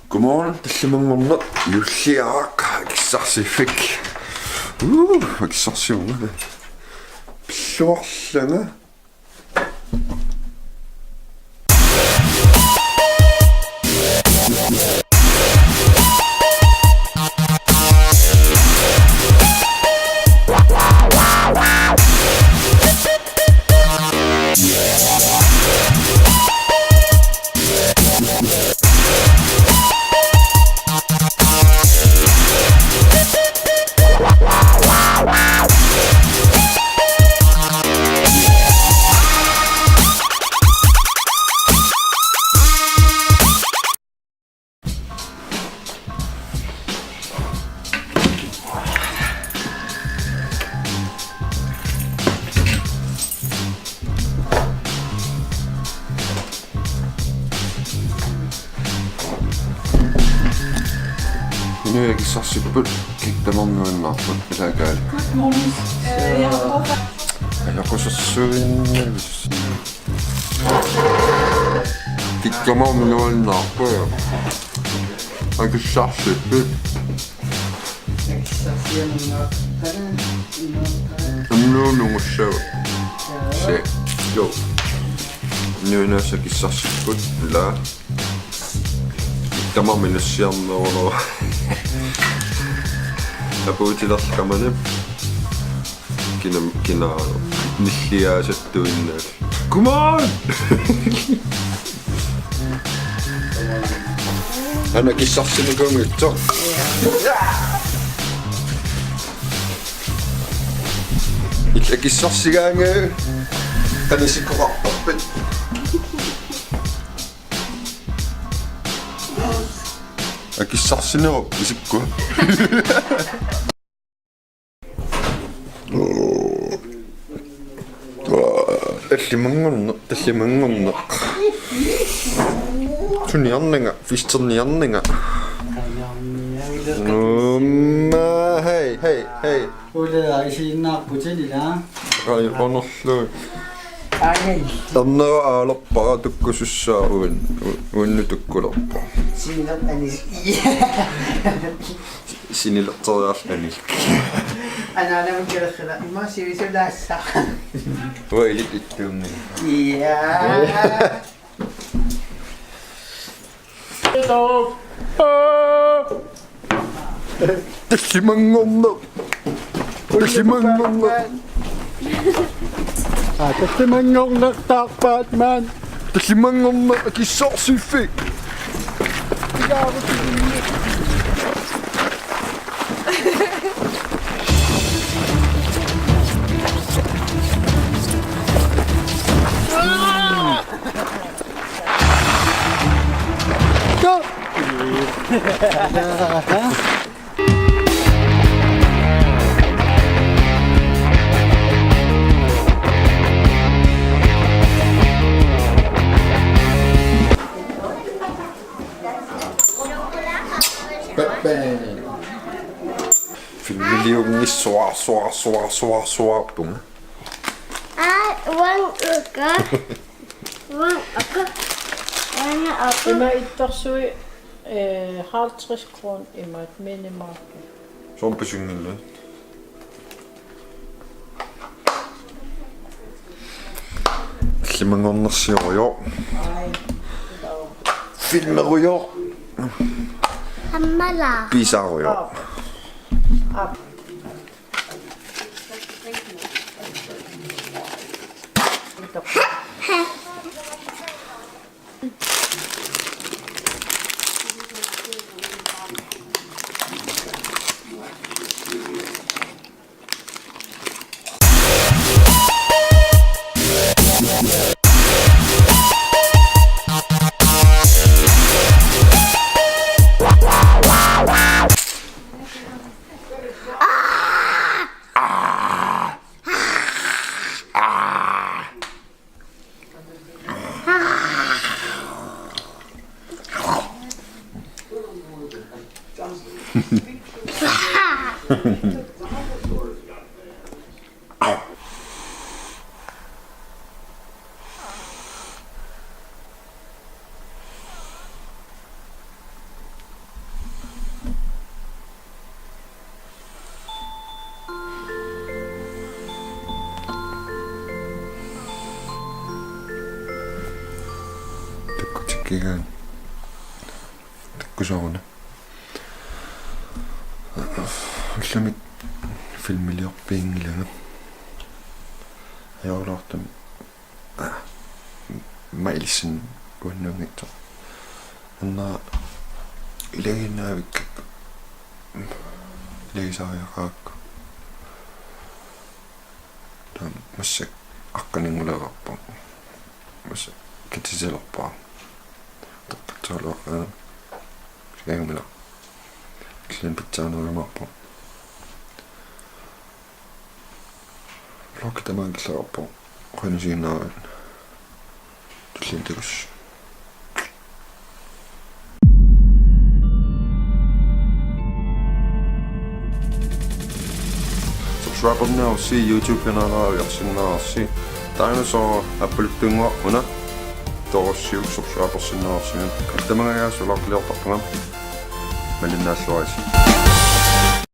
Godmorgen, det er Simon Mundet. Juliak, eksasifik. Eksasjoner. Pjåslende. Nu er jeg ikke så super. Kig dem om noen natt. Det er gøy. Good morning. Jeg går så søvn. Kig dem om noen natt. Jeg er ikke så super. Noe så. Se. Jo. Nu er jeg ikke så super. Tämä minne sianna on. Ja puhutin laskamani. Kina nihliäiset tunneet. Come on! Ainakin sassini kongitso. Itsekin sassikängö. Tänne sikkorappappi. Äkki sassini oppisikko. Tässä mangonna. Sunni annenga, fistonni annenga. Hei. Ai onnoslui. Anna aloppaa tukkusussaa uinnu tukkuloppa. Sinillä taas eniski. أنا ممكن أخذ ما أسوي لا الساعة. Voi littyumni. يا. Tässä mangonna. Tässä mangonna tak Batman. Tässä mangonna kissarsifik. Filmiliungi soa. Emma ittorsui 50 kron emma et minimarke. Se on pysynyt. Simangonnassa jo. Filmeru jo. Hammala. Pisaru jo. kigaan takkusoruna улламик филмилиорпиингилага аёрлаартам маилисин куаннунгитто анна илагинаавик лейсариақаакку там массак аққанингулеқарпа массак китиселерпаа таққатсаалуақаа сиагамила клен питсаанерумарпа локитамаангиллерпа қанисигинаарат туллинтагус Subscribe now, see YouTube kanalaa ярсиннаарси Dinosaur аппулуттунгуарпуна торссиу subscribe-ерсиннаарсимин калтамагагаасуларлиортарпугам малиннааллуаси